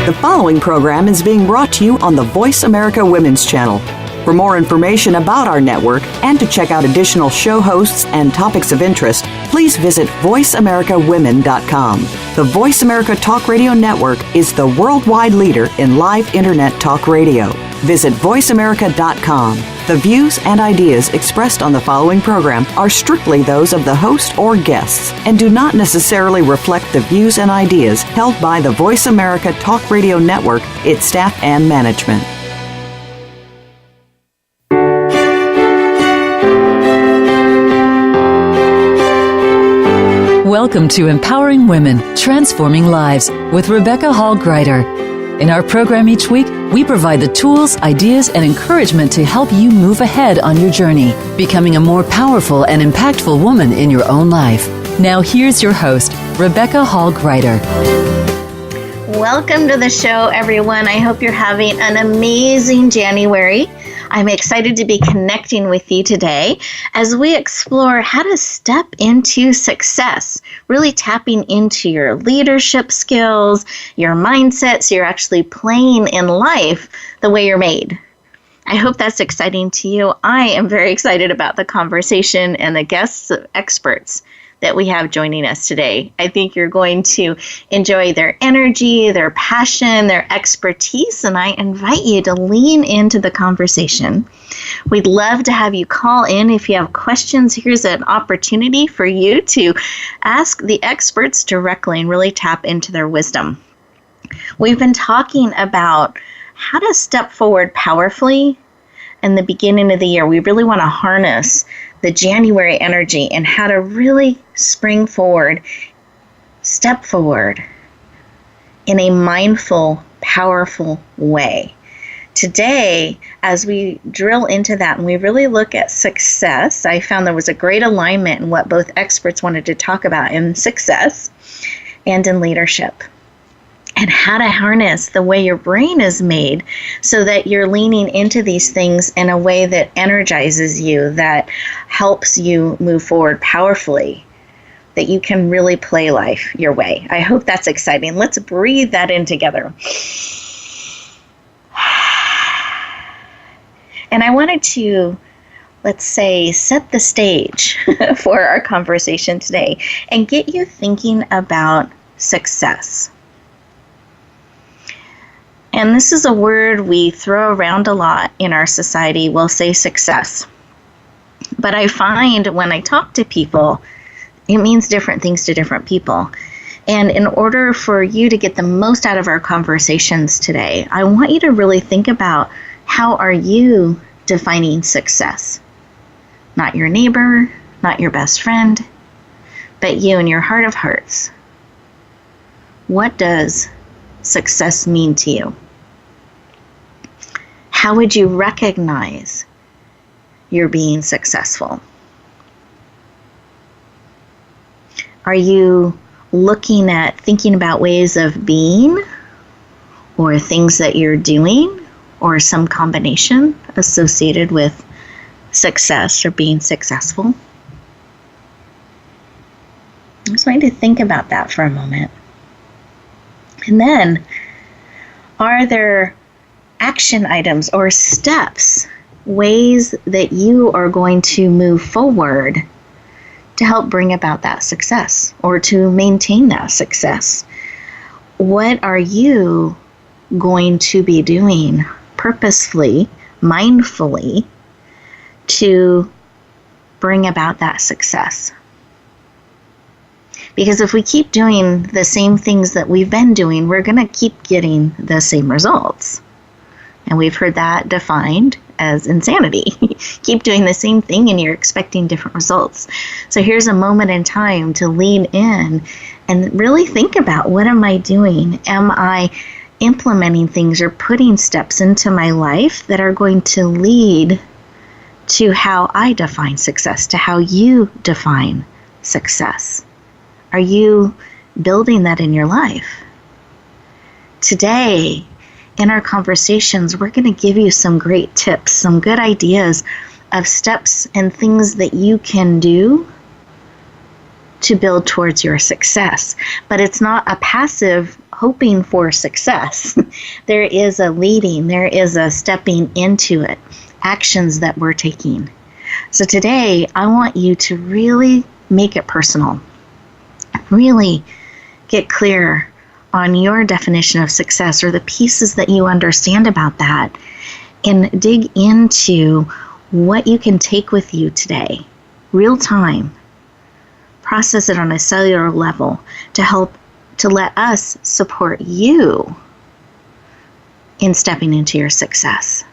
The following program is being brought to you on the Voice America Women's Channel. For more information about our network and to check out additional show hosts and topics of interest, please visit voiceamericawomen.com. The Voice America Talk Radio Network is the worldwide leader in live Internet talk radio. Visit voiceamerica.com. The views and ideas expressed on the following program are strictly those of the host or guests and do not necessarily reflect the views and ideas held by the Voice America Talk Radio Network, its staff, and management. Welcome to Empowering Women, Transforming Lives with Rebecca Hall Gruyter. In our program each week, we provide the tools, ideas, and encouragement to help you move ahead on your journey, becoming a more powerful and impactful woman in your own life. Now here's your host, Rebecca Hall Gruyter. Welcome to the show, everyone. I hope you're having an amazing January. I'm excited to be connecting with you today as we explore how to step into success, really tapping into your leadership skills, your mindset, so you're actually playing in life the way you're made. I hope that's exciting to you. I am very excited about the conversation and the guests, experts that we have joining us today. I think you're going to enjoy their energy, their passion, their expertise, and I invite you to lean into the conversation. We'd love to have you call in if you have questions. Here's an opportunity for you to ask the experts directly and really tap into their wisdom. We've been talking about how to step forward powerfully in the beginning of the year. We really want to harness the January energy and how to really spring forward, step forward in a mindful, powerful way. Today, as we drill into that and we really look at success, I found there was a great alignment in what both experts wanted to talk about in success and in leadership, and how to harness the way your brain is made so that you're leaning into these things in a way that energizes you, that helps you move forward powerfully, that you can really play life your way. I hope that's exciting. Let's breathe that in together. And I wanted to, let's say, set the stage for our conversation today and get you thinking about success. And this is a word we throw around a lot in our society. We'll say success. But I find when I talk to people, it means different things to different people. And in order for you to get the most out of our conversations today, I want you to really think about, how are you defining success? Not your neighbor, not your best friend, but you in your heart of hearts. What does success mean to you? How would you recognize you're being successful? Are you looking at thinking about ways of being or things that you're doing or some combination associated with success or being successful? I just want you to think about that for a moment. And then, are there action items or steps, ways that you are going to move forward to help bring about that success or to maintain that success? What are you going to be doing purposefully, mindfully, to bring about that success? Because if we keep doing the same things that we've been doing, we're going to keep getting the same results. And we've heard that defined as insanity. Keep doing the same thing and you're expecting different results. So here's a moment in time to lean in and really think about, what am I doing? Am I implementing things or putting steps into my life that are going to lead to how I define success, to how you define success? Are you building that in your life? Today, in our conversations, we're going to give you some great tips, some good ideas of steps and things that you can do to build towards your success. But it's not a passive hoping for success. There is a leading, there is a stepping into it, actions that we're taking. So today, I want you to really make it personal. Really get clear on your definition of success or the pieces that you understand about that, and dig into what you can take with you today, real time. Process it on a cellular level to let us support you in stepping into your success.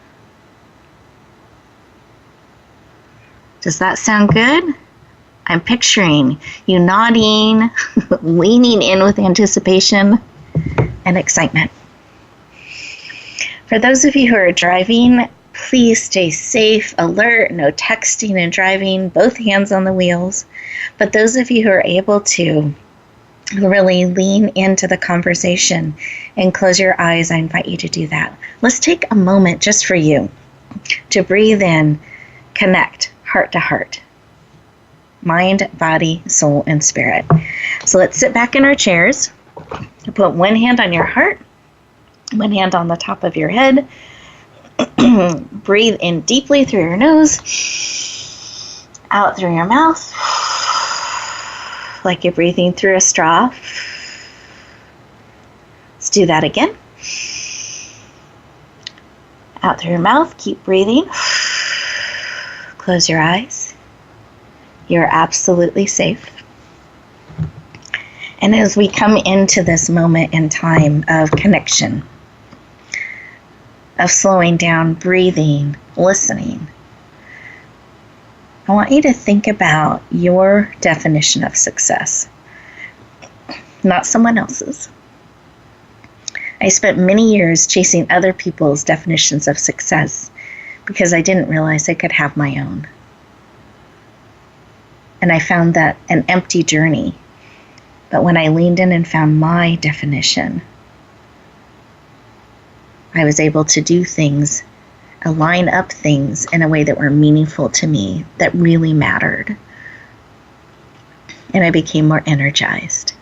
Does that sound good? I'm picturing you nodding, leaning in with anticipation and excitement. For those of you who are driving, please stay safe, alert, no texting and driving, both hands on the wheels. But those of you who are able to really lean into the conversation and close your eyes, I invite you to do that. Let's take a moment just for you to breathe in, connect heart to heart. Mind, body, soul, and spirit. So let's sit back in our chairs. Put one hand on your heart, one hand on the top of your head. Breathe in deeply through your nose, out through your mouth, like you're breathing through a straw. Let's do that again. Out through your mouth, keep breathing. Close your eyes. You're absolutely safe. And as we come into this moment in time of connection, of slowing down, breathing, listening, I want you to think about your definition of success, not someone else's. I spent many years chasing other people's definitions of success because I didn't realize I could have my own. And I found that an empty journey. But when I leaned in and found my definition, I was able to do things, align up things in a way that were meaningful to me, that really mattered. And I became more energized.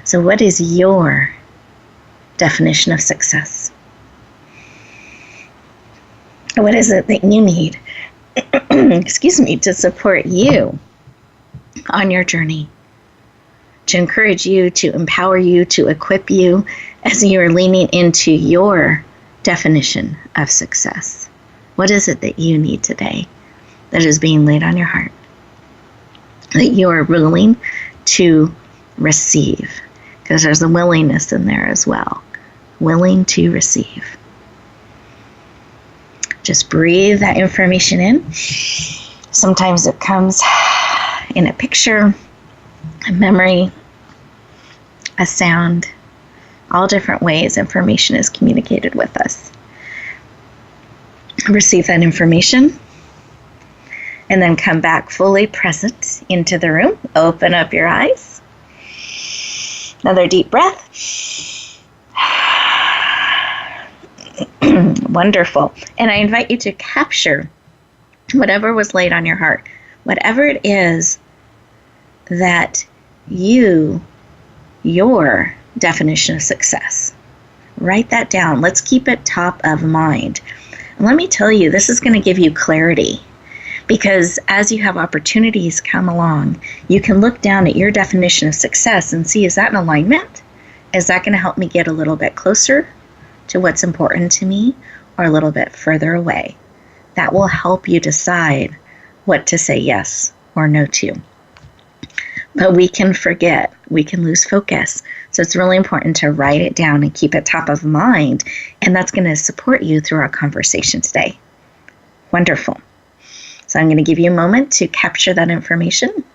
So what is your definition of success? What is it that you need, to support you on your journey, to encourage you, to empower you, to equip you as you are leaning into your definition of success? What is it that you need today that is being laid on your heart, that you are willing to receive? Because there's a willingness in there as well. Willing to receive. Just breathe that information in. Sometimes it comes in a picture, a memory, a sound. All different ways information is communicated with us. Receive that information and then come back fully present into the room. Open up your eyes. Another deep breath. Wonderful. And I invite you to capture whatever was laid on your heart, whatever it is that your definition of success. Write that down. Let's keep it top of mind. And let me tell you, this is going to give you clarity, because as you have opportunities come along, you can look down at your definition of success and see, is that in alignment? Is that going to help me get a little bit closer to what's important to me, or a little bit further away? That will help you decide what to say yes or no to. But we can forget, we can lose focus. So it's really important to write it down and keep it top of mind. And that's going to support you through our conversation today. Wonderful. So I'm going to give you a moment to capture that information.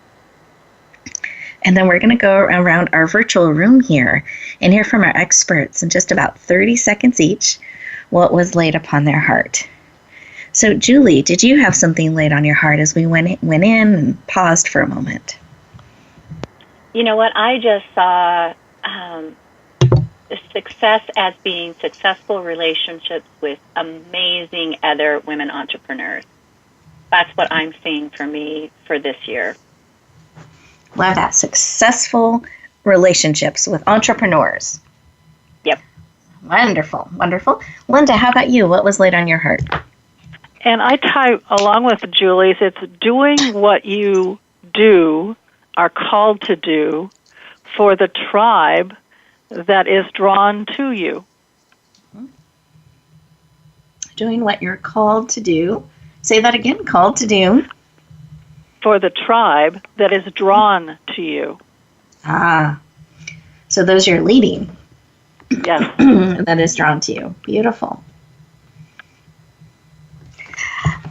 And then we're going to go around our virtual room here and hear from our experts in just about 30 seconds each what was laid upon their heart. So Julie, did you have something laid on your heart as we went in and paused for a moment? You know what? I just saw success as being successful relationships with amazing other women entrepreneurs. That's what I'm seeing for me for this year. Love that. Successful relationships with entrepreneurs. Wonderful, wonderful. Linda, how about you? What was laid on your heart? And I tie along with Julie's, it's doing what you are called to do for the tribe that is drawn to you. Doing what you're called to do. Say that again, called to do. For the tribe that is drawn to you. So those you're leading. Yes. That is drawn to you. Beautiful.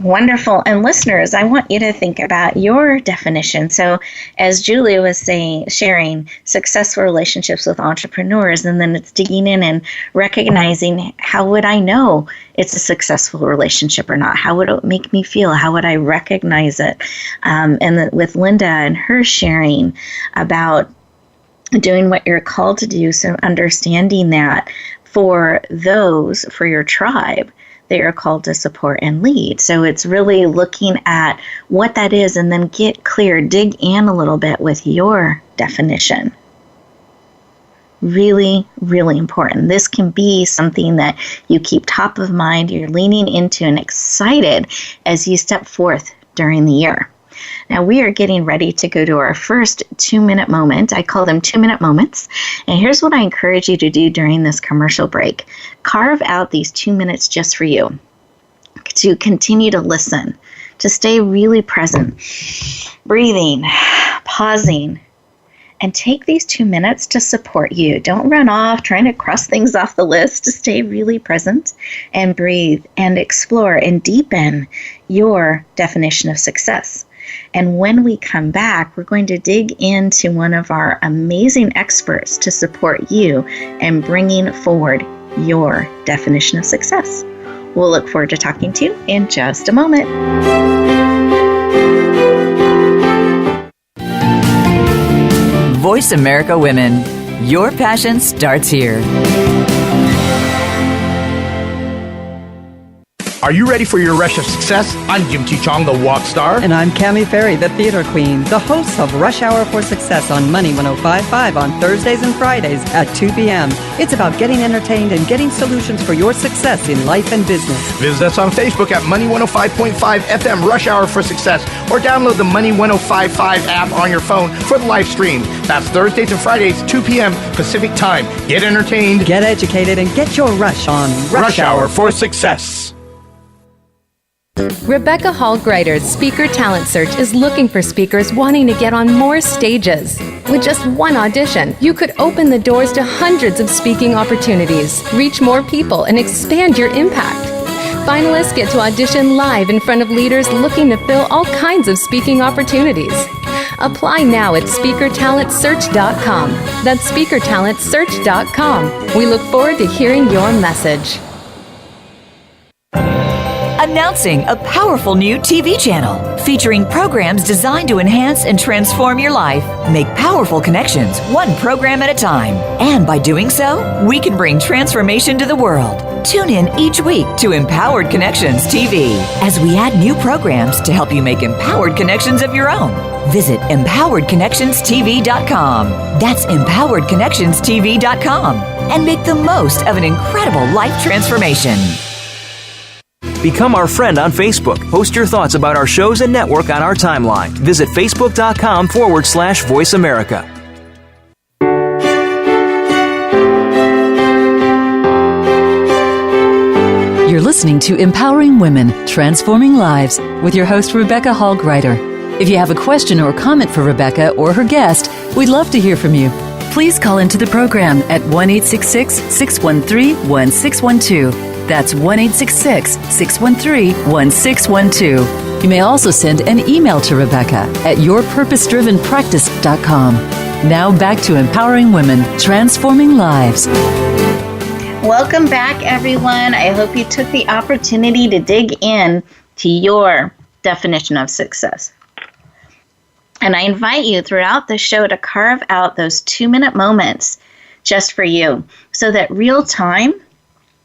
Wonderful. And listeners, I want you to think about your definition. So as Julie was sharing successful relationships with entrepreneurs, and then it's digging in and recognizing, how would I know it's a successful relationship or not? How would it make me feel? How would I recognize it? With Linda and her sharing about doing what you're called to do, so understanding that for your tribe, they are called to support and lead. So it's really looking at what that is and then get clear, dig in a little bit with your definition. Really, really important. This can be something that you keep top of mind, you're leaning into and excited as you step forth during the year. Now we are getting ready to go to our first 2-minute moment. I call them 2-minute moments. And here's what I encourage you to do during this commercial break. Carve out these 2 minutes just for you, to continue to listen, to stay really present, breathing, pausing, and take these 2 minutes to support you. Don't run off trying to cross things off the list. Just stay really present and breathe and explore and deepen your definition of success. And when we come back, we're going to dig into one of our amazing experts to support you in bringing forward your definition of success. We'll look forward to talking to you in just a moment. Voice America Women. Your passion starts here. Are you ready for your rush of success? I'm Jim T. Chong, the walk star. And I'm Cammie Ferry, the theater queen, the host of Rush Hour for Success on Money 105.5 on Thursdays and Fridays at 2 p.m. It's about getting entertained and getting solutions for your success in life and business. Visit us on Facebook at Money 105.5 FM Rush Hour for Success, or download the Money 105.5 app on your phone for the live stream. That's Thursdays and Fridays, 2 p.m. Pacific Time. Get entertained, get educated, and get your rush on Rush Hour for Success. Rebecca Hall Gruyter's Speaker Talent Search is looking for speakers wanting to get on more stages. With just one audition, you could open the doors to hundreds of speaking opportunities, reach more people, and expand your impact. Finalists get to audition live in front of leaders looking to fill all kinds of speaking opportunities. Apply now at SpeakerTalentSearch.com. That's SpeakerTalentSearch.com. We look forward to hearing your message. Announcing a powerful new TV channel featuring programs designed to enhance and transform your life. Make powerful connections, one program at a time. And by doing so, we can bring transformation to the world. Tune in each week to Empowered Connections TV as we add new programs to help you make empowered connections of your own. Visit EmpoweredConnectionsTV.com. That's EmpoweredConnectionsTV.com. And make the most of an incredible life transformation. Become our friend on Facebook. Post your thoughts about our shows and network on our timeline. Visit Facebook.com/Voice America. You're listening to Empowering Women, Transforming Lives with your host, Rebecca Hall Gruyter. If you have a question or comment for Rebecca or her guest, we'd love to hear from you. Please call into the program at 1-866-613-1612. That's 1-866-613-1612. You may also send an email to Rebecca at yourpurposedrivenpractice.com. Now back to Empowering Women, Transforming Lives. Welcome back, everyone. I hope you took the opportunity to dig in to your definition of success. And I invite you throughout the show to carve out those 2-minute moments just for you, so that real time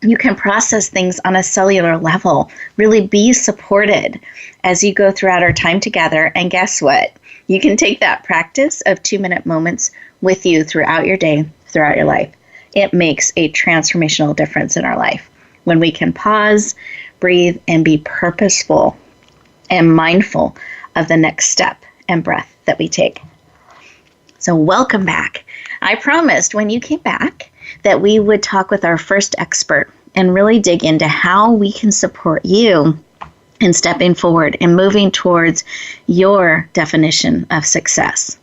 you can process things on a cellular level, really be supported as you go throughout our time together. And guess what? You can take that practice of 2-minute moments with you throughout your day, throughout your life. it makes a transformational difference in our life. When we can pause, breathe, and be purposeful and mindful of the next step and breath that we take. So welcome back. I promised when you came back that we would talk with our first expert and really dig into how we can support you in stepping forward and moving towards your definition of success.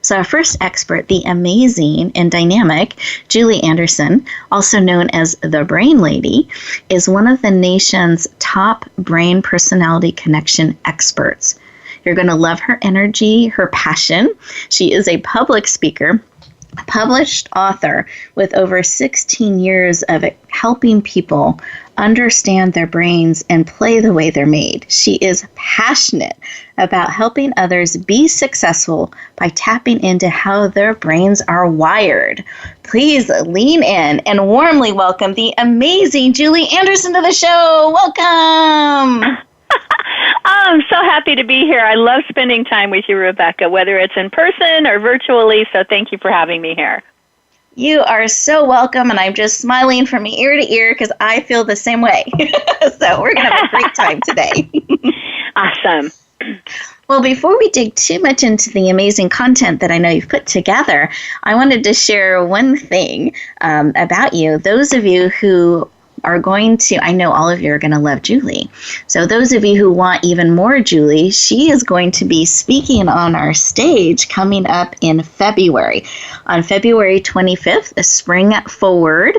So our first expert, the amazing and dynamic Julie Anderson, also known as the Brain Lady, is one of the nation's top brain personality connection experts. You're going to love her energy, her passion. She is a public speaker, published author with over 16 years of helping people understand their brains and play the way they're made. She is passionate about helping others be successful by tapping into how their brains are wired. Please lean in and warmly welcome the amazing Julie Anderson to the show. Welcome. I'm so happy to be here. I love spending time with you, Rebecca, whether it's in person or virtually, so thank you for having me here. You are so welcome, and I'm just smiling from ear to ear because I feel the same way. So we're going to have a great time today. Awesome. Well, before we dig too much into the amazing content that I know you've put together, I wanted to share one thing about you. Those of you who are going to, I know all of you are going to love Julie. So those of you who want even more Julie, she is going to be speaking on our stage coming up in February. On February 25th, a Spring Forward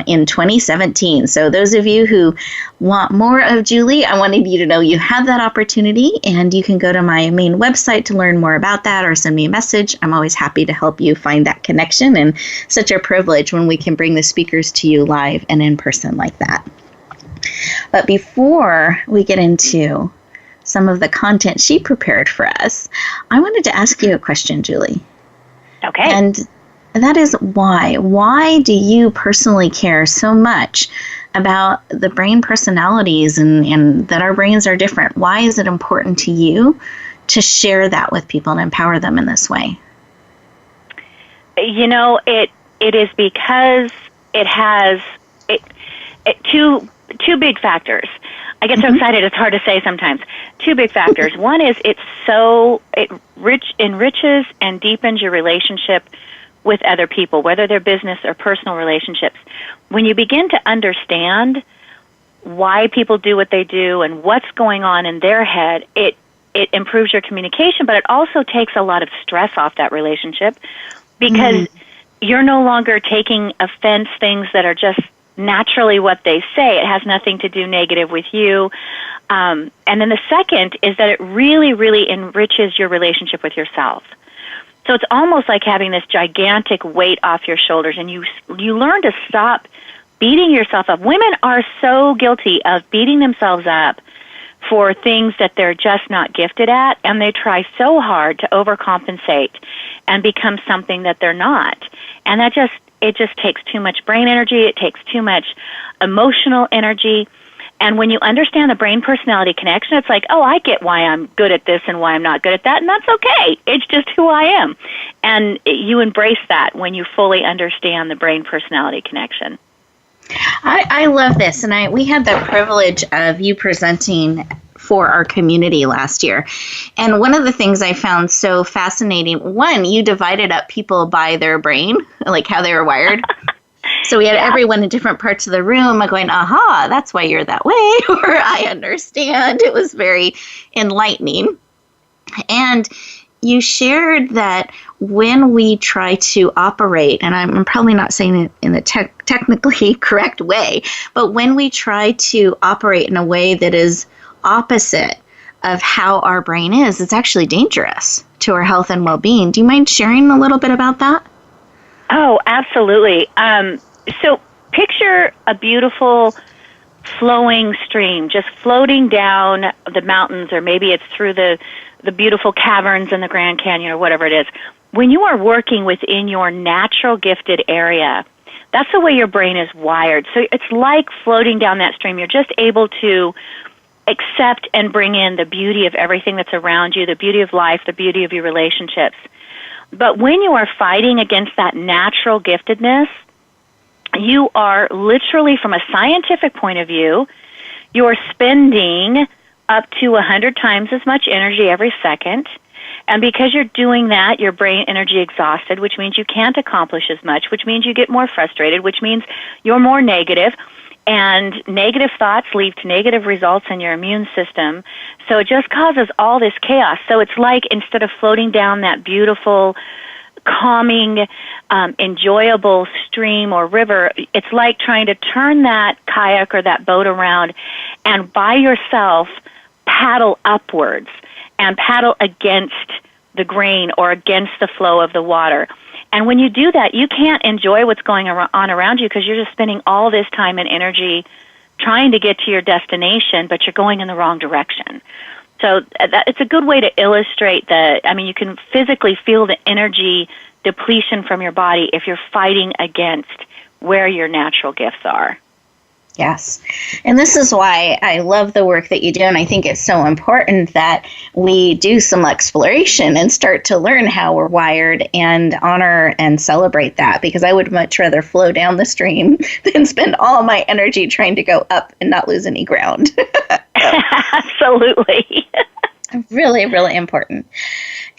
in 2017. So those of you who want more of Julie, I wanted you to know you have that opportunity, and you can go to my main website to learn more about that or send me a message. I'm always happy to help you find that connection, and such a privilege when we can bring the speakers to you live and in person like that. But before we get into some of the content she prepared for us, I wanted to ask you a question, Julie. Okay. And that is why. Why do you personally care so much about the brain personalities and that our brains are different? Why is it important to you to share that with people and empower them in this way? You know, it is because it has two big factors. I get so excited, it's hard to say sometimes. Two big factors. One is it enriches and deepens your relationship with other people, whether they're business or personal relationships. When you begin to understand why people do what they do and what's going on in their head, it improves your communication, but it also takes a lot of stress off that relationship because you're no longer taking offense things that are just naturally what they say. It has nothing to do negative with you. And then the second is that it really, really enriches your relationship with yourself. So it's almost like having this gigantic weight off your shoulders, and you learn to stop beating yourself up. Women are so guilty of beating themselves up for things that they're just not gifted at, and they try so hard to overcompensate and become something that they're not. And it just takes too much brain energy. It takes too much emotional energy. And when you understand the brain-personality connection, it's like, oh, I get why I'm good at this and why I'm not good at that, and that's okay. It's just who I am. And you embrace that when you fully understand the brain-personality connection. I love this, and we had the privilege of you presenting for our community last year. And one of the things I found so fascinating, one, you divided up people by their brain, like how they were wired. So we had everyone in different parts of the room going, aha, that's why you're that way, or I understand. It was very enlightening. And you shared that when we try to operate, and I'm probably not saying it in the technically correct way, but when we try to operate in a way that is opposite of how our brain is, it's actually dangerous to our health and well-being. Do you mind sharing a little bit about that? Oh, absolutely. So picture a beautiful flowing stream just floating down the mountains, or maybe it's through the beautiful caverns in the Grand Canyon or whatever it is. When you are working within your natural gifted area, that's the way your brain is wired. So it's like floating down that stream. You're just able to accept and bring in the beauty of everything that's around you, the beauty of life, the beauty of your relationships. But when you are fighting against that natural giftedness, you are literally, from a scientific point of view, you're spending up to 100 times as much energy every second. And because you're doing that, your brain energy exhausted, which means you can't accomplish as much, which means you get more frustrated, which means you're more negative. And negative thoughts lead to negative results in your immune system. So it just causes all this chaos. So it's like, instead of floating down that beautiful, calming, enjoyable stream or river, it's like trying to turn that kayak or that boat around and by yourself paddle upwards and paddle against the grain or against the flow of the water. And when you do that, you can't enjoy what's going on around you because you're just spending all this time and energy trying to get to your destination, but you're going in the wrong direction. So it's a good way to illustrate you can physically feel the energy depletion from your body if you're fighting against where your natural gifts are. Yes. And this is why I love the work that you do. And I think it's so important that we do some exploration and start to learn how we're wired and honor and celebrate that, because I would much rather flow down the stream than spend all my energy trying to go up and not lose any ground. Absolutely. Really, really important.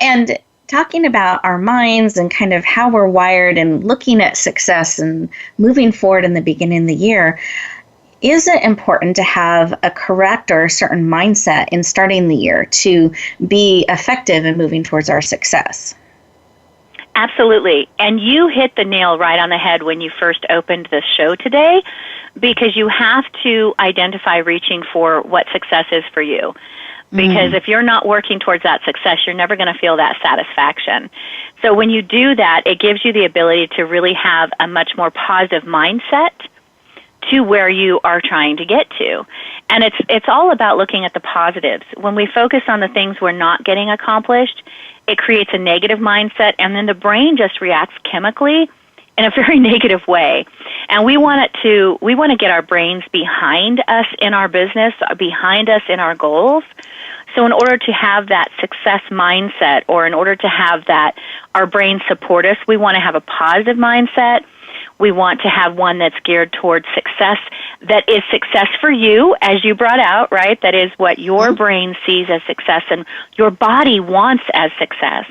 And talking about our minds and kind of how we're wired and looking at success and moving forward in the beginning of the year, is it important to have a correct or a certain mindset in starting the year to be effective in moving towards our success? Absolutely. And you hit the nail right on the head when you first opened this show today, because you have to identify reaching for what success is for you. Because if you're not working towards that success, you're never going to feel that satisfaction. So when you do that, it gives you the ability to really have a much more positive mindset to where you are trying to get to. And it's all about looking at the positives. When we focus on the things we're not getting accomplished, it creates a negative mindset, and then the brain just reacts chemically in a very negative way. And we want to get our brains behind us in our business, behind us in our goals. So in order to have that success mindset, or in order to have that our brains support us, we want to have a positive mindset. We want to have one that's geared towards success, that is success for you, as you brought out, right? That is what your brain sees as success and your body wants as success.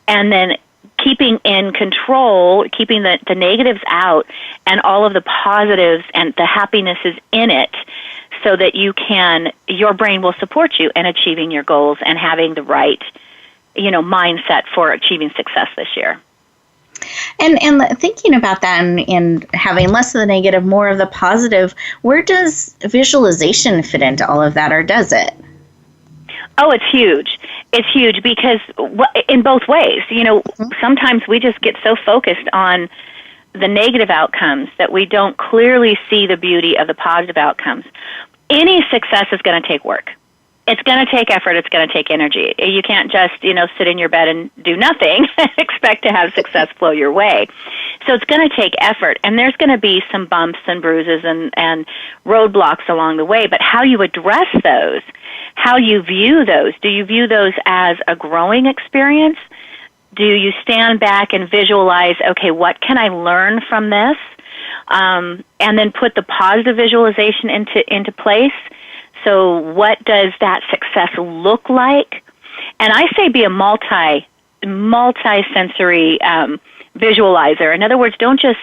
And then keeping in control, keeping the negatives out and all of the positives and the happiness is in it, so that your brain will support you in achieving your goals and having the right, mindset for achieving success this year. And thinking about that and having less of the negative, more of the positive, where does visualization fit into all of that, or does it? Oh, it's huge. It's huge because in both ways. Sometimes we just get so focused on the negative outcomes that we don't clearly see the beauty of the positive outcomes. Any success is going to take work. It's going to take effort. It's going to take energy. You can't just, sit in your bed and do nothing and expect to have success flow your way. So it's going to take effort, and there's going to be some bumps and bruises and roadblocks along the way. But how you address those, how you view those, do you view those as a growing experience? Do you stand back and visualize, okay, what can I learn from this? And then put the positive visualization into place. So what does that success look like? And I say be a multi-sensory visualizer. In other words, don't just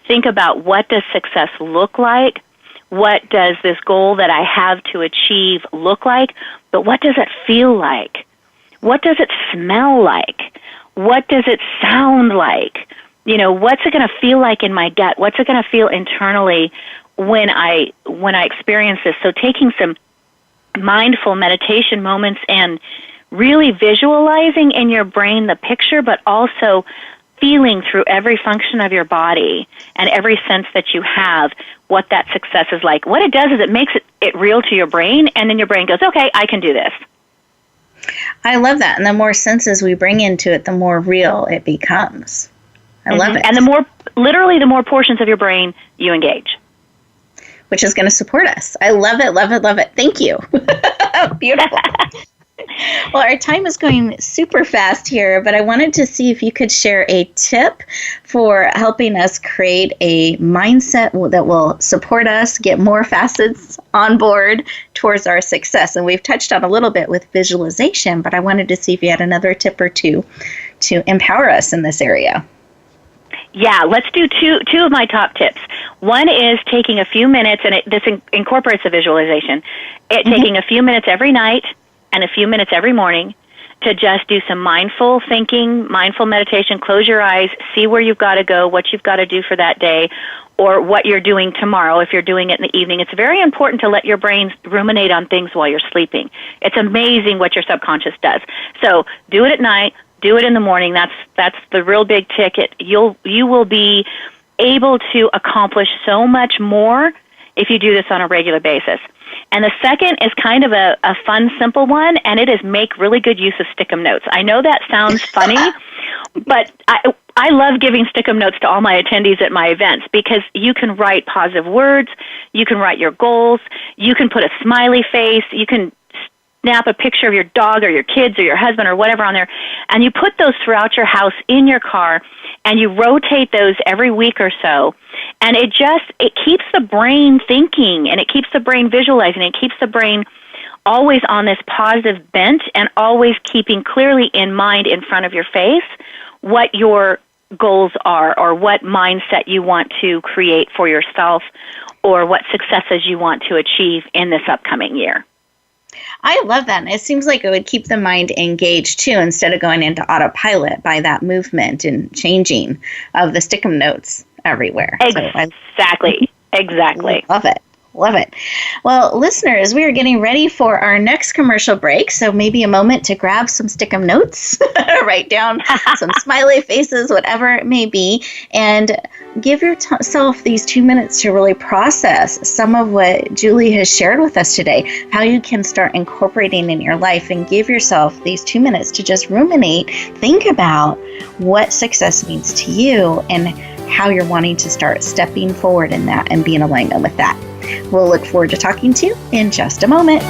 think about what does success look like, what does this goal that I have to achieve look like, but what does it feel like? What does it smell like? What does it sound like? What's it going to feel like in my gut? What's it going to feel internally when I experience this? So taking some mindful meditation moments and really visualizing in your brain the picture, but also feeling through every function of your body and every sense that you have what that success is like. What it does is it makes it real to your brain, and then your brain goes, okay, I can do this. I love that. And the more senses we bring into it, the more real it becomes. I love it. And the more portions of your brain you engage. Which is going to support us. I love it, love it, love it. Thank you. Beautiful. Well, our time is going super fast here, but I wanted to see if you could share a tip for helping us create a mindset that will support us, get more facets on board towards our success. And we've touched on a little bit with visualization, but I wanted to see if you had another tip or two to empower us in this area. Yeah, let's do two of my top tips. One is taking a few minutes, and this incorporates a visualization, taking a few minutes every night and a few minutes every morning to just do some mindful thinking, mindful meditation. Close your eyes, see where you've got to go, what you've got to do for that day, or what you're doing tomorrow if you're doing it in the evening. It's very important to let your brain ruminate on things while you're sleeping. It's amazing what your subconscious does. So do it at night, do it in the morning. That's the real big ticket. You will be able to accomplish so much more if you do this on a regular basis. And the second is kind of a fun, simple one, and it is make really good use of stick-em notes. I know that sounds funny, but I love giving stick-em notes to all my attendees at my events because you can write positive words, you can write your goals, you can put a smiley face, you can snap a picture of your dog or your kids or your husband or whatever on there, and you put those throughout your house in your car, and you rotate those every week or so. And it keeps the brain thinking, and it keeps the brain visualizing, it keeps the brain always on this positive bent and always keeping clearly in mind in front of your face what your goals are or what mindset you want to create for yourself or what successes you want to achieve in this upcoming year. I love that. And it seems like it would keep the mind engaged, too, instead of going into autopilot by that movement and changing of the stick-em notes everywhere. Exactly. Love it. Love it. Well, listeners, we are getting ready for our next commercial break, so maybe a moment to grab some stick-em notes, write down some smiley faces, whatever it may be, and give yourself these 2 minutes to really process some of what Julie has shared with us today, how you can start incorporating in your life, and give yourself these 2 minutes to just ruminate, think about what success means to you and how you're wanting to start stepping forward in that and be in alignment with that. We'll look forward to talking to you in just a moment.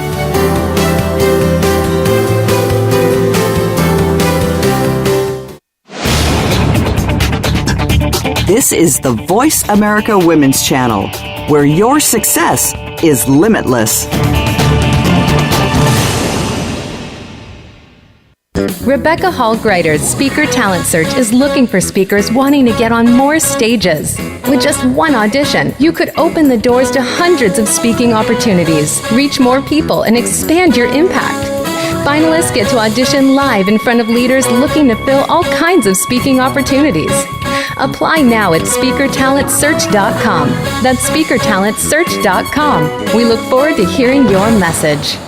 This is the Voice America Women's Channel, where your success is limitless. Rebecca Hall Gruyter's Speaker Talent Search is looking for speakers wanting to get on more stages. With just one audition, you could open the doors to hundreds of speaking opportunities, reach more people, and expand your impact. Finalists get to audition live in front of leaders looking to fill all kinds of speaking opportunities. Apply now at SpeakerTalentSearch.com. That's SpeakerTalentSearch.com. We look forward to hearing your message.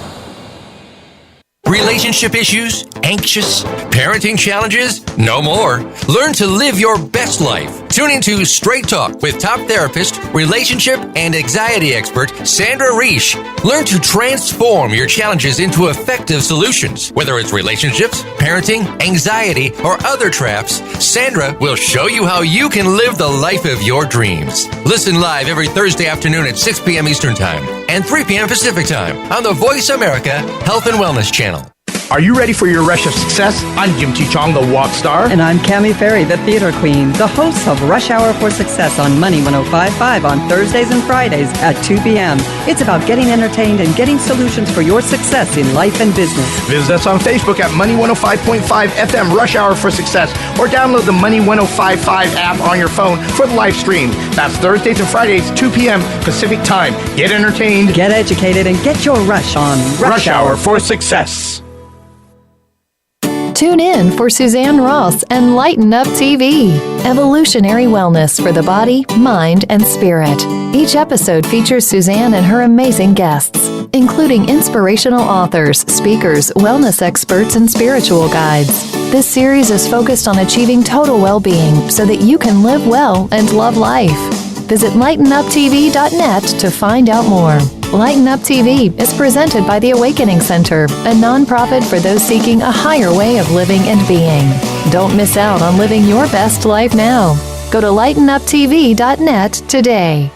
Relationship issues? Anxious? Parenting challenges? No more. Learn to live your best life. Tune into Straight Talk with top therapist, relationship, and anxiety expert Sandra Enriches. Learn to transform your challenges into effective solutions. Whether it's relationships, parenting, anxiety, or other traps, Sandra will show you how you can live the life of your dreams. Listen live every Thursday afternoon at 6 p.m. Eastern Time and 3 p.m. Pacific Time on the Voice America Health and Wellness Channel. Are you ready for your rush of success? I'm Jim T. Chong, the walk star. And I'm Cammie Ferry, the theater queen, the host of Rush Hour for Success on Money 105.5 on Thursdays and Fridays at 2 p.m. It's about getting entertained and getting solutions for your success in life and business. Visit us on Facebook at Money 105.5 FM Rush Hour for Success, or download the Money 105.5 app on your phone for the live stream. That's Thursdays and Fridays, 2 p.m. Pacific Time. Get entertained, get educated, and get your rush on Rush Hour for Success. Tune in for Suzanne Ross and Lighten Up TV, evolutionary wellness for the body, mind, and spirit. Each episode features Suzanne and her amazing guests, including inspirational authors, speakers, wellness experts, and spiritual guides. This series is focused on achieving total well-being so that you can live well and love life. Visit lightenuptv.net to find out more. Lighten Up TV is presented by the Awakening Center, a nonprofit for those seeking a higher way of living and being. Don't miss out on living your best life now. Go to lightenuptv.net today.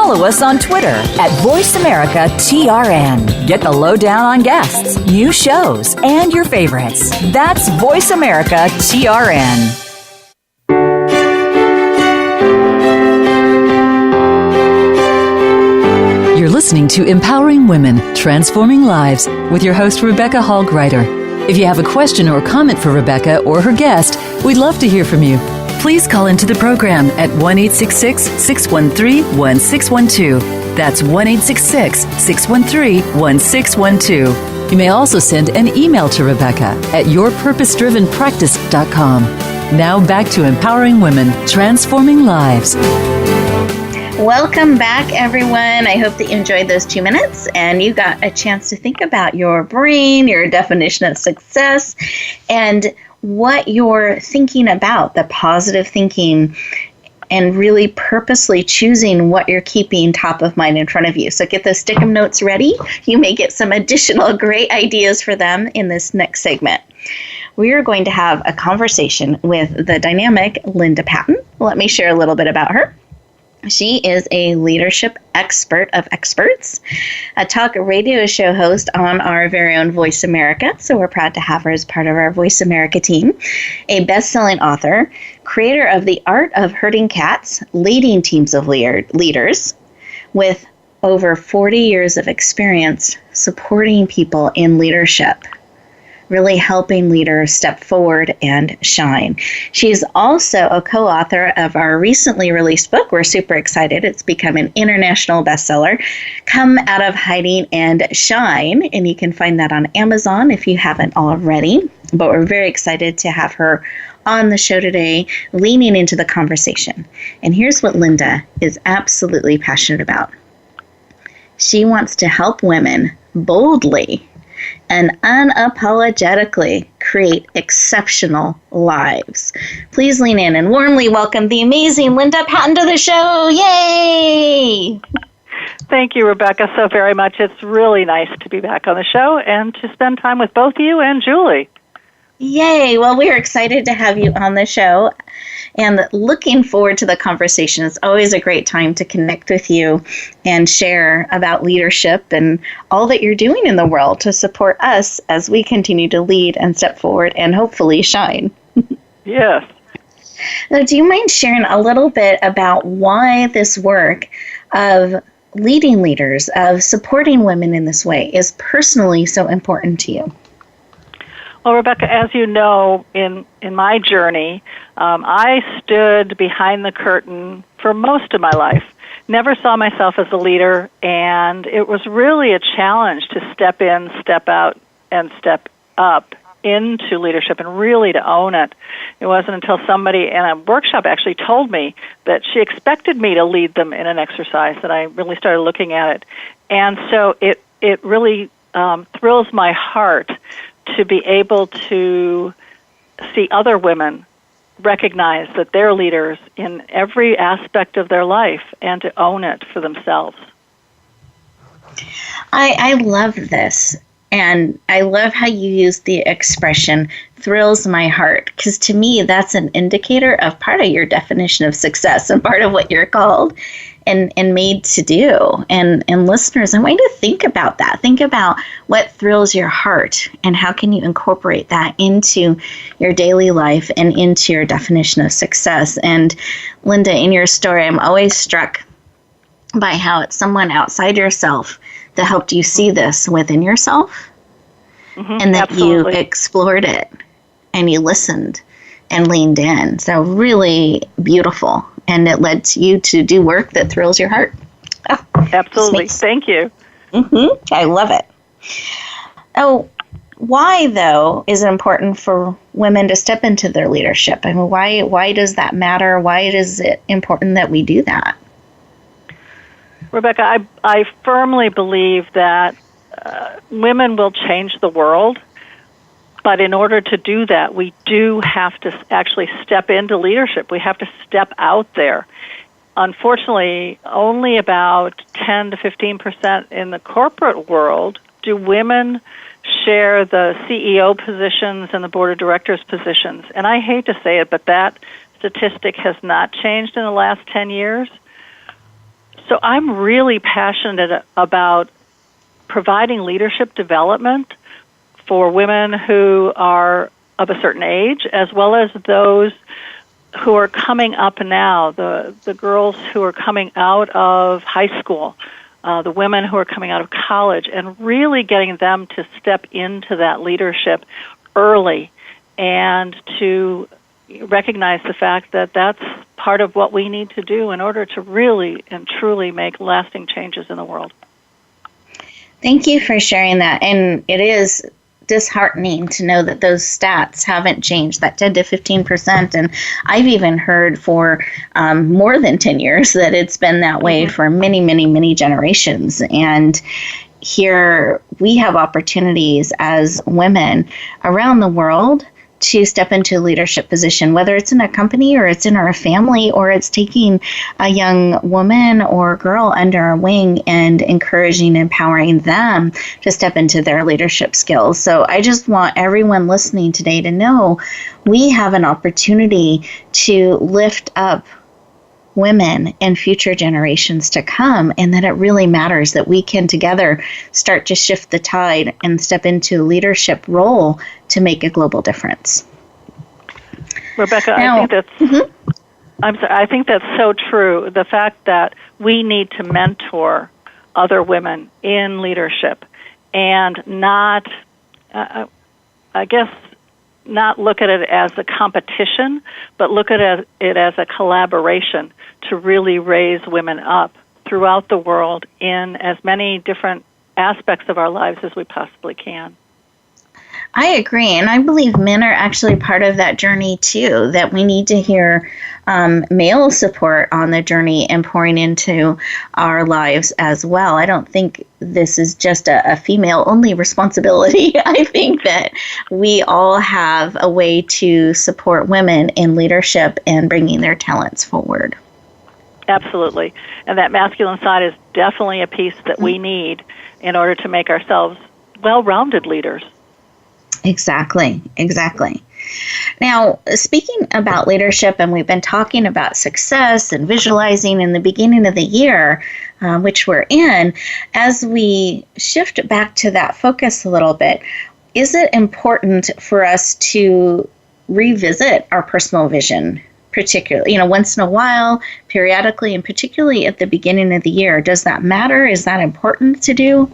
follow us on Twitter at VoiceAmericaTRN. Get the lowdown on guests, new shows, and your favorites. That's VoiceAmericaTRN. You're listening to Empowering Women, Transforming Lives with your host, Rebecca Hall Gruyter. If you have a question or comment for Rebecca or her guest, we'd love to hear from you. Please call into the program at 1-866-613-1612. That's 1-866-613-1612. You may also send an email to Rebecca at yourpurposedrivenpractice.com. Now back to Empowering Women, Transforming Lives. Welcome back, everyone. I hope that you enjoyed those 2 minutes and you got a chance to think about your brain, your definition of success, and what you're thinking about, the positive thinking, and really purposely choosing what you're keeping top of mind in front of you. So get those stick 'em notes ready. You may get some additional great ideas for them in this next segment. We are going to have a conversation with the dynamic Linda Patten. Let me share a little bit about her. She is a leadership expert of experts, a talk radio show host on our very own Voice America, so we're proud to have her as part of our Voice America team, a best-selling author, creator of The Art of Herding Cats, leading teams of leaders, with over 40 years of experience supporting people in leadership, really helping leaders step forward and shine. She's also a co-author of our recently released book. We're super excited. It's become an international bestseller, Come Out of Hiding and Shine. And you can find that on Amazon if you haven't already. But we're very excited to have her on the show today, leaning into the conversation. And here's what Linda is absolutely passionate about. She wants to help women boldly and unapologetically create exceptional lives. Please lean in and warmly welcome the amazing Linda Patten to the show. Yay! Thank you, Rebecca, so very much. It's really nice to be back on the show and to spend time with both you and Julie. Yay! Well, we are excited to have you on the show and looking forward to the conversation. It's always a great time to connect with you and share about leadership and all that you're doing in the world to support us as we continue to lead and step forward and hopefully shine. Yes. So do you mind sharing a little bit about why this work of leading leaders, of supporting women in this way, is personally so important to you? Well, Rebecca, as you know, in my journey, I stood behind the curtain for most of my life. Never saw myself as a leader, and it was really a challenge to step in, step out, and step up into leadership and really to own it. It wasn't until somebody in a workshop actually told me that she expected me to lead them in an exercise that I really started looking at it. And so it really thrills my heart to be able to see other women recognize that they're leaders in every aspect of their life and to own it for themselves. I love this. And I love how you use the expression thrills my heart, because to me, that's an indicator of part of your definition of success and part of what you're called and made to do. And listeners, I want you to think about that. Think about what thrills your heart and how can you incorporate that into your daily life and into your definition of success. And Linda, in your story, I'm always struck by how it's someone outside yourself that helped you see this within yourself, and that absolutely. You explored it and you listened and leaned in. So really beautiful. And it led to you to do work that thrills your heart. Oh, absolutely. Thank you. I love it. Oh, why, though, is it important for women to step into their leadership? I mean, why does that matter? Why is it important that we do that? Rebecca, I firmly believe that women will change the world, but in order to do that, we do have to actually step into leadership. We have to step out there. Unfortunately, only about 10 to 15% in the corporate world do women share the CEO positions and the board of directors positions. And I hate to say it, but that statistic has not changed in the last 10 years. So So I'm really passionate about providing leadership development for women who are of a certain age, as well as those who are coming up now, the girls who are coming out of high school, the women who are coming out of college, and really getting them to step into that leadership early and to recognize the fact that that's part of what we need to do in order to really and truly make lasting changes in the world. Thank you for sharing that. And it is disheartening to know that those stats haven't changed, that 10 to 15%. And I've even heard for more than 10 years that it's been that way for many, many, many generations. And here we have opportunities as women around the world to step into a leadership position, whether it's in a company or it's in our family or it's taking a young woman or girl under our wing and encouraging, empowering them to step into their leadership skills. So I just want everyone listening today to know we have an opportunity to lift up women and future generations to come, and that it really matters that we can together start to shift the tide and step into a leadership role to make a global difference. Rebecca, now, I think that's so true. The fact that we need to mentor other women in leadership and not, not look at it as a competition, but look at it as a collaboration to really raise women up throughout the world in as many different aspects of our lives as we possibly can. I agree, and I believe men are actually part of that journey too, that we need to hear male support on the journey and pouring into our lives as well. I don't think this is just a female-only responsibility. I think that we all have a way to support women in leadership and bringing their talents forward. Absolutely, and that masculine side is definitely a piece that we need in order to make ourselves well-rounded leaders. Exactly. Now, speaking about leadership, and we've been talking about success and visualizing in the beginning of the year, which we're in, as we shift back to that focus a little bit, is it important for us to revisit our personal vision, particularly, once in a while, periodically, and particularly at the beginning of the year? Does that matter? Is that important to do?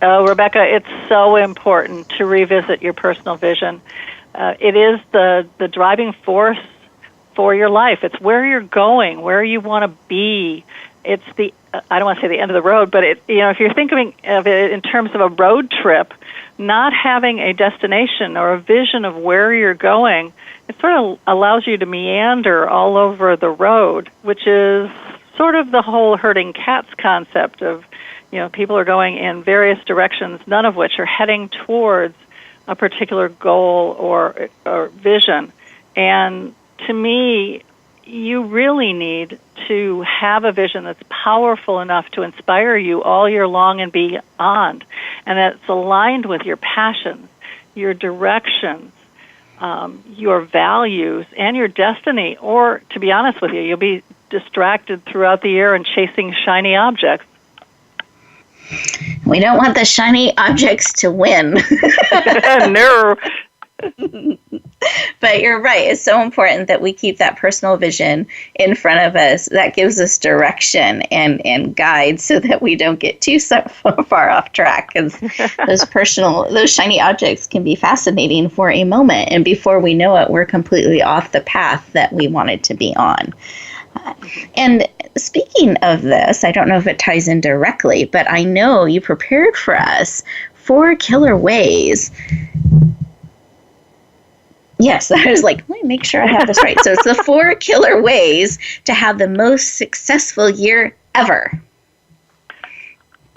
Oh, Rebecca, it's so important to revisit your personal vision. It is the driving force for your life. It's where you're going, where you want to be. It's I don't want to say the end of the road, but if you're thinking of it in terms of a road trip, not having a destination or a vision of where you're going, it sort of allows you to meander all over the road, which is sort of the whole herding cats concept of, people are going in various directions, none of which are heading towards a particular goal or vision. And to me, you really need to have a vision that's powerful enough to inspire you all year long and beyond, and that's aligned with your passions, your directions, your values, and your destiny. Or, to be honest with you, you'll be distracted throughout the year and chasing shiny objects. We don't want the shiny objects to win. No. But you're right. It's so important that we keep that personal vision in front of us. That gives us direction and guide so that we don't get too far off track. Because those shiny objects can be fascinating for a moment. And before we know it, we're completely off the path that we wanted to be on. And speaking of this, I don't know if it ties in directly, but I know you prepared for us 4 killer ways. Yes, I was like, let me make sure I have this right. So it's the 4 killer ways to have the most successful year ever.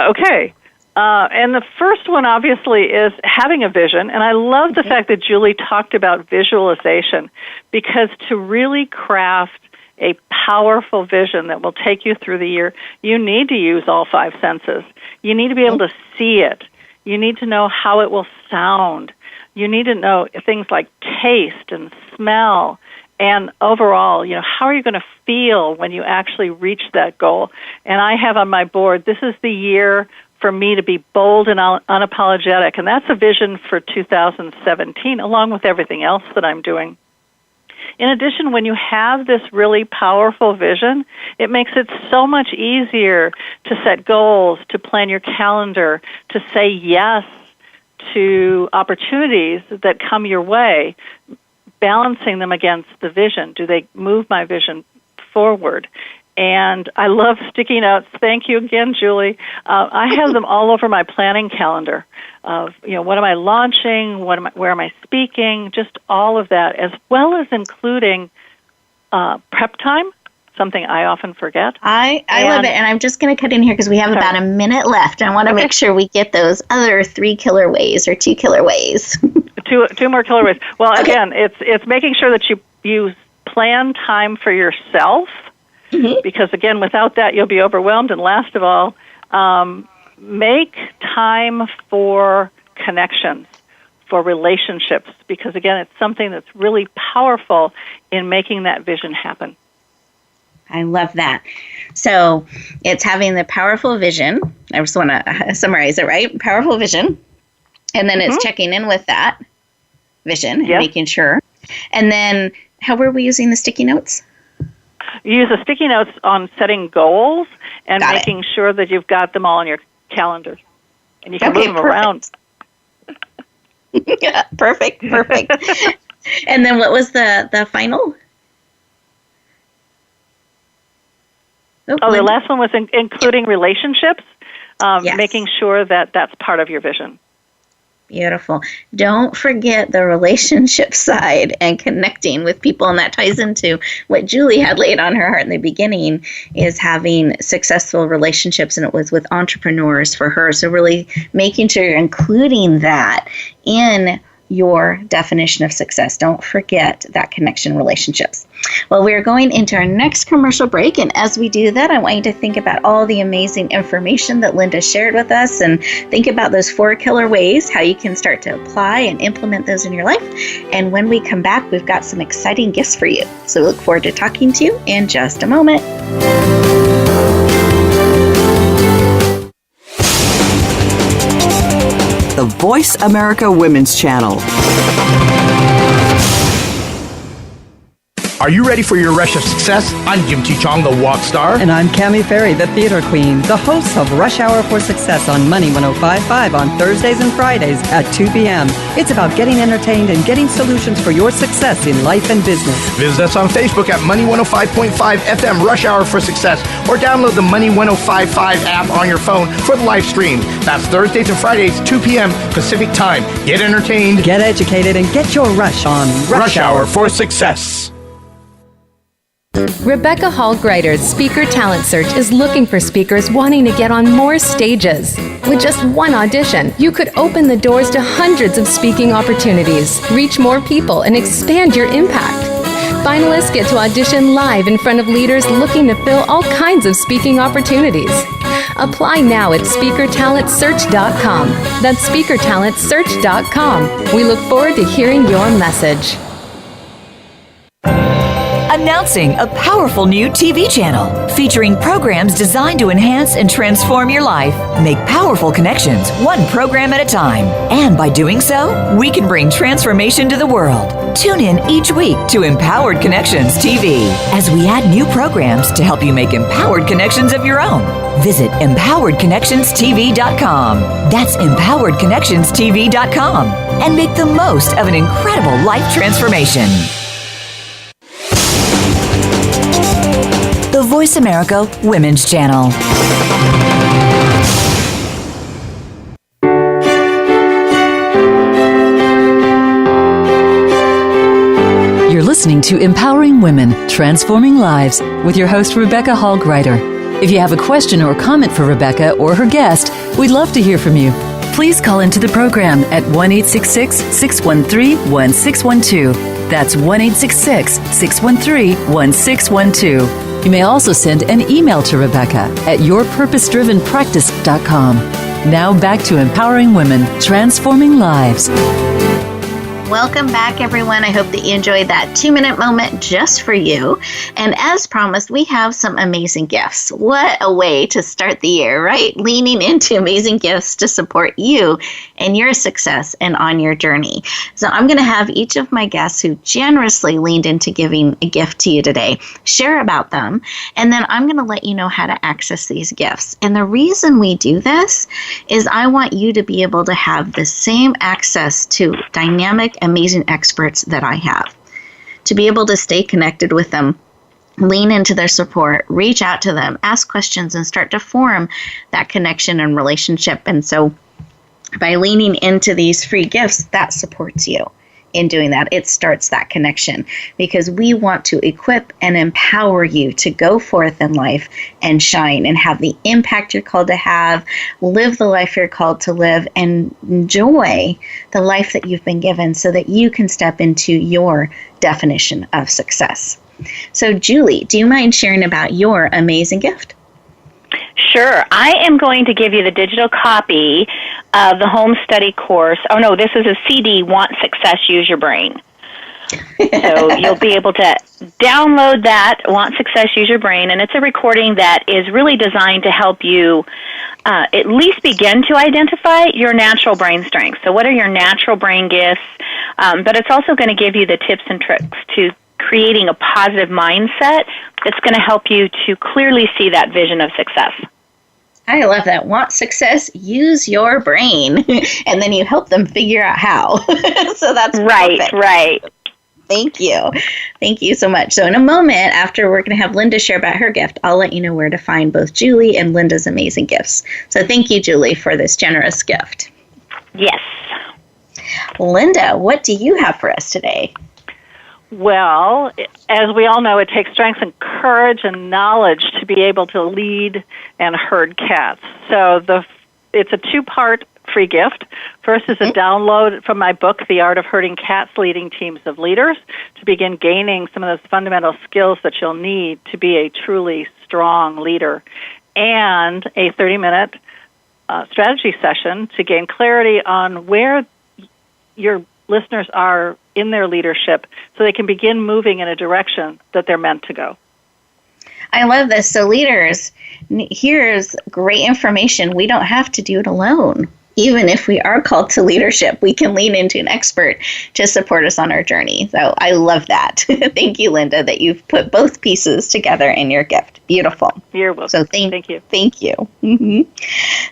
Okay. And the first one, obviously, is having a vision. And I love the fact that Julie talked about visualization, because to really craft a powerful vision that will take you through the year, you need to use all 5 senses. You need to be able to see it. You need to know how it will sound. You need to know things like taste and smell And overall, how are you going to feel when you actually reach that goal? And I have on my board, this is the year for me to be bold and unapologetic. And that's a vision for 2017, along with everything else that I'm doing. In addition, when you have this really powerful vision, it makes it so much easier to set goals, to plan your calendar, to say yes to opportunities that come your way, balancing them against the vision. Do they move my vision forward? And I love sticky notes. Thank you again, Julie. I have them all over my planning calendar of, what am I launching? Where am I speaking? Just all of that, as well as including prep time, something I often forget. I love it. And I'm just going to cut in here because we have about a minute left. I want to make sure we get those other 3 killer ways or 2 killer ways. Two more killer ways. Well, again, it's making sure that you plan time for yourself. Mm-hmm. Because, again, without that, you'll be overwhelmed. And last of all, make time for connections, for relationships, because, again, it's something that's really powerful in making that vision happen. I love that. So it's having the powerful vision. I just want to summarize it, right? Powerful vision. And then it's checking in with that vision and making sure. And then how were we using the sticky notes? Use the sticky notes on setting goals and making sure that you've got them all on your calendar. And you can move them around. Yeah, perfect. And then what was the final? The last one was including relationships, making sure that that's part of your vision. Beautiful. Don't forget the relationship side and connecting with people. And that ties into what Julie had laid on her heart in the beginning, is having successful relationships. And it was with entrepreneurs for her. So really making sure you're including that in your definition of success. Don't forget that connection, relationships. Well, we're going into our next commercial break, and as we do that, I want you to think about all the amazing information that Linda shared with us, and think about those 4 killer ways, how you can start to apply and implement those in your life. And when we come back, we've got some exciting gifts for you. So we look forward to talking to you in just a moment. The Voice America Women's Channel. Are you ready for your rush of success? I'm Jim T. Chong, the walk star. And I'm Cammie Ferry, the theater queen, the host of Rush Hour for Success on Money 105.5 on Thursdays and Fridays at 2 p.m. It's about getting entertained and getting solutions for your success in life and business. Visit us on Facebook at Money 105.5 FM Rush Hour for Success, or download the Money 105.5 app on your phone for the live stream. That's Thursdays and Fridays, 2 p.m. Pacific Time. Get entertained, get educated, and get your rush on Rush Hour for Success. Rebecca Hall Gruyter's Speaker Talent Search is looking for speakers wanting to get on more stages. With just one audition, you could open the doors to hundreds of speaking opportunities, reach more people, and expand your impact. Finalists get to audition live in front of leaders looking to fill all kinds of speaking opportunities. Apply now at SpeakerTalentSearch.com. That's SpeakerTalentSearch.com. We look forward to hearing your message. Announcing a powerful new TV channel featuring programs designed to enhance and transform your life. Make powerful connections, one program at a time. And by doing so, we can bring transformation to the world. Tune in each week to Empowered Connections TV as we add new programs to help you make empowered connections of your own. Visit EmpoweredConnectionsTV.com. That's EmpoweredConnectionsTV.com. And make the most of an incredible life transformation. The Voice America Women's Channel. You're listening to Empowering Women, Transforming Lives with your host, Rebecca Hall Gruyter. If you have a question or comment for Rebecca or her guest, we'd love to hear from you. Please call into the program at 1-866-613-1612. That's 1-866-613-1612. You may also send an email to Rebecca at yourpurposedrivenpractice.com. Now back to Empowering Women, Transforming Lives. Welcome back, everyone. I hope that you enjoyed that 2-minute moment just for you. And as promised, we have some amazing gifts. What a way to start the year, right? Leaning into amazing gifts to support you and your success and on your journey. So I'm going to have each of my guests who generously leaned into giving a gift to you today share about them. And then I'm going to let you know how to access these gifts. And the reason we do this is I want you to be able to have the same access to dynamic, amazing experts that I have, to be able to stay connected with them, lean into their support, reach out to them, ask questions, and start to form that connection and relationship. And so by leaning into these free gifts, that supports you in doing that. It starts that connection because we want to equip and empower you to go forth in life and shine and have the impact you're called to have, live the life you're called to live, and enjoy the life that you've been given so that you can step into your definition of success. So, Julie, do you mind sharing about your amazing gift? Sure. I am going to give you the digital copy of the home study course. Oh, no, this is a CD, Want Success, Use Your Brain. So you'll be able to download that, Want Success, Use Your Brain, and it's a recording that is really designed to help you at least begin to identify your natural brain strengths. So what are your natural brain gifts? But it's also going to give you the tips and tricks to creating a positive mindset that's going to help you to clearly see that vision of success. I love that. Want success? Use your brain. And then you help them figure out how. So that's right, perfect. Right. Thank you. Thank you so much. So in a moment, after we're going to have Linda share about her gift, I'll let you know where to find both Julie and Linda's amazing gifts. So thank you, Julie, for this generous gift. Yes. Linda, what do you have for us today? Well, as we all know, it takes strength and courage and knowledge to be able to lead and herd cats. So it's a 2-part free gift. First is a download from my book, The Art of Herding Cats, Leading Teams of Leaders, to begin gaining some of those fundamental skills that you'll need to be a truly strong leader, and a 30-minute strategy session to gain clarity on where your listeners are in their leadership so they can begin moving in a direction that they're meant to go. I love this. So leaders, here's great information. We don't have to do it alone. Even if we are called to leadership, we can lean into an expert to support us on our journey. So I love that. Thank you, Linda, that you've put both pieces together in your gift. Beautiful. You're welcome. So thank you. Thank you. Mm-hmm.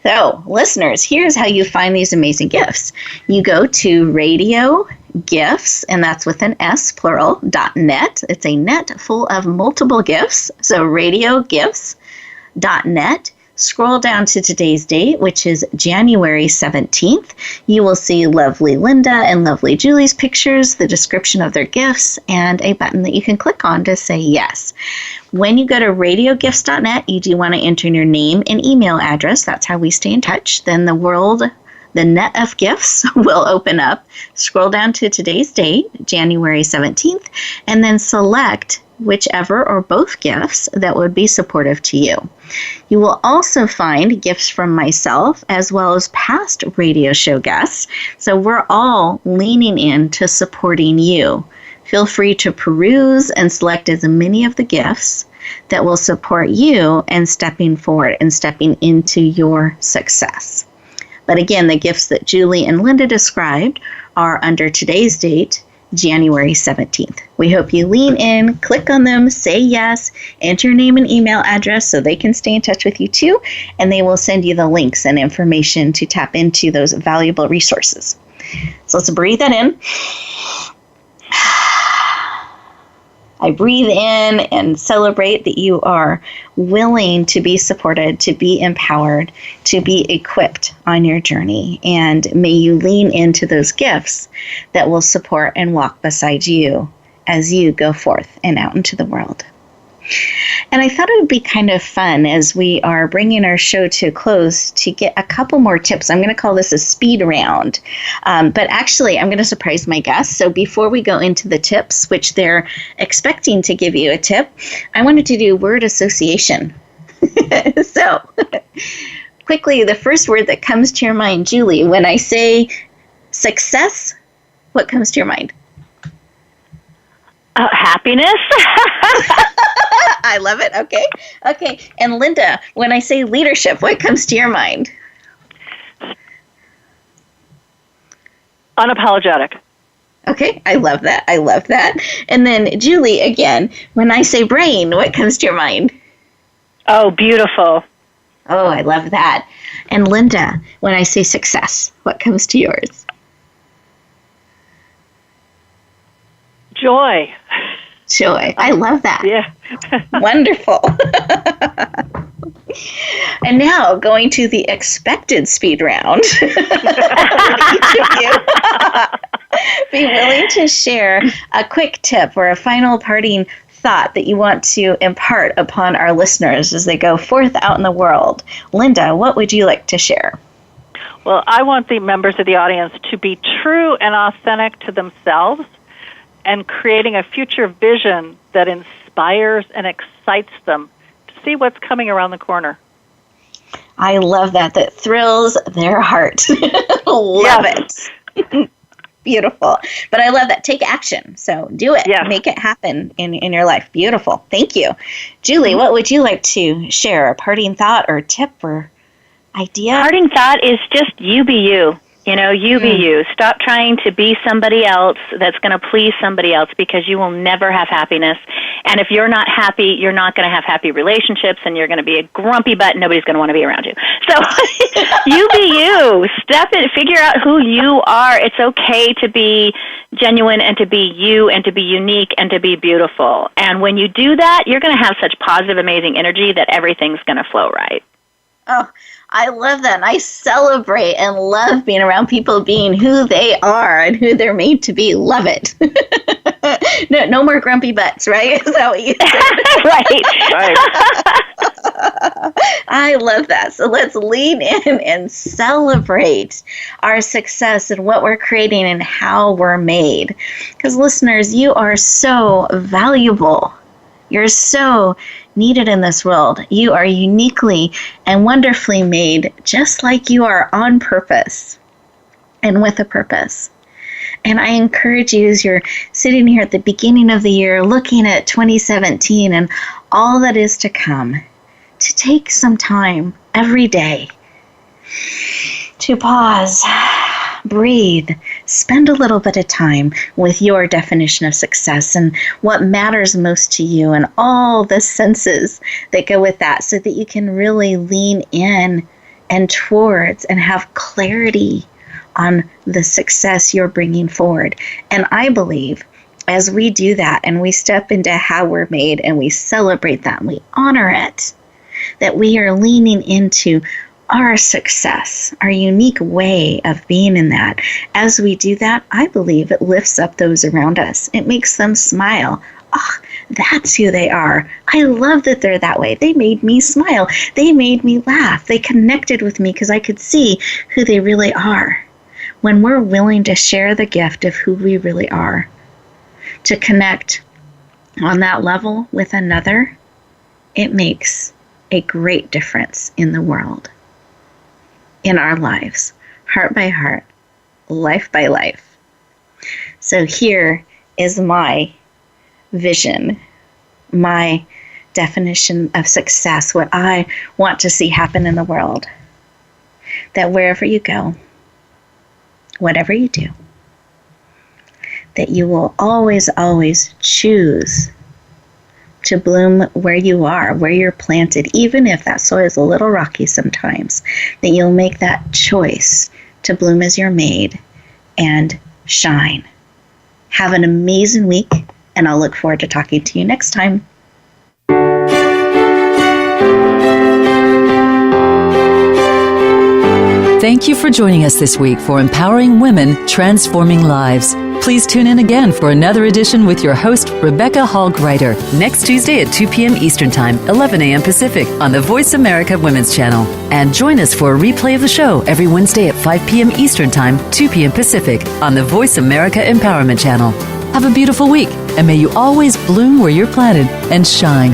So listeners, here's how you find these amazing gifts. You go to Radio Gifts, and that's with an S, plural, .net. It's a net full of multiple gifts. So radiogifts.net. Scroll down to today's date, which is January 17th. You will see lovely Linda and lovely Julie's pictures, the description of their gifts, and a button that you can click on to say yes. When you go to radiogifts.net, you do want to enter your name and email address. That's how we stay in touch. Then the net of gifts will open up. Scroll down to today's date, January 17th, and then select whichever or both gifts that would be supportive to you. You will also find gifts from myself as well as past radio show guests. So we're all leaning into supporting you. Feel free to peruse and select as many of the gifts that will support you and stepping forward and stepping into your success. But again, the gifts that Julie and Linda described are under today's date, January 17th. We hope you lean in, click on them, say yes, enter your name and email address so they can stay in touch with you too, and they will send you the links and information to tap into those valuable resources. So let's breathe that in. I breathe in and celebrate that you are willing to be supported, to be empowered, to be equipped on your journey. And may you lean into those gifts that will support and walk beside you as you go forth and out into the world. And I thought it would be kind of fun as we are bringing our show to a close to get a couple more tips. I'm going to call this a speed round. But actually, I'm going to surprise my guests. So before we go into the tips, which they're expecting to give you a tip, I wanted to do word association. So quickly, the first word that comes to your mind, Julie, when I say success, what comes to your mind? Happiness. I love it. Okay. And Linda, when I say leadership, what comes to your mind? Unapologetic. Okay, I love that. And then Julie, again, when I say brain, what comes to your mind? Oh, beautiful. Oh, I love that. And Linda, when I say success, what comes to yours? Joy. I love that. Yeah. Wonderful. And now going to the expected speed round. Would each of you be willing to share a quick tip or a final parting thought that you want to impart upon our listeners as they go forth out in the world? Linda, what would you like to share? Well, I want the members of the audience to be true and authentic to themselves and creating a future vision that inspires and excites them to see what's coming around the corner. I love that. That thrills their heart. Love it. Beautiful. But I love that. Take action. So do it. Yes. Make it happen in your life. Beautiful. Thank you. Julie, what would you like to share? A parting thought or tip or idea? Parting thought is just you be you. You be you. Stop trying to be somebody else that's going to please somebody else, because you will never have happiness. And if you're not happy, you're not going to have happy relationships, and you're going to be a grumpy butt, and nobody's going to want to be around you. So you be you. Step in, figure out who you are. It's okay to be genuine and to be you and to be unique and to be beautiful. And when you do that, you're going to have such positive, amazing energy that everything's going to flow right. Oh, I love that. And I celebrate and love being around people being who they are and who they're made to be. Love it. No more grumpy butts, right? Is that what you said? Right. I love that. So let's lean in and celebrate our success and what we're creating and how we're made. Because listeners, you are so valuable. You're so needed in this world. You are uniquely and wonderfully made, just like you are, on purpose and with a purpose. And I encourage you, as you're sitting here at the beginning of the year, looking at 2017 and all that is to come, to take some time every day to pause, breathe, spend a little bit of time with your definition of success and what matters most to you and all the senses that go with that, so that you can really lean in and towards and have clarity on the success you're bringing forward. And I believe as we do that and we step into how we're made and we celebrate that and we honor it, that we are leaning into our success, our unique way of being in that. As we do that, I believe it lifts up those around us. It makes them smile. Oh, that's who they are. I love that they're that way. They made me smile. They made me laugh. They connected with me because I could see who they really are. When we're willing to share the gift of who we really are, to connect on that level with another, it makes a great difference in the world, in our lives, heart by heart, life by life. So here is my vision, my definition of success, what I want to see happen in the world. That wherever you go, whatever you do, that you will always, always choose to bloom where you are, where you're planted, even if that soil is a little rocky sometimes, that you'll make that choice to bloom as you're made and shine. Have an amazing week, and I'll look forward to talking to you next time. Thank you for joining us this week for Empowering Women, Transforming Lives. Please tune in again for another edition with your host, Rebecca Hall Gruyter, next Tuesday at 2 p.m. Eastern Time, 11 a.m. Pacific on the Voice America Women's Channel. And join us for a replay of the show every Wednesday at 5 p.m. Eastern Time, 2 p.m. Pacific on the Voice America Empowerment Channel. Have a beautiful week, and may you always bloom where you're planted and shine.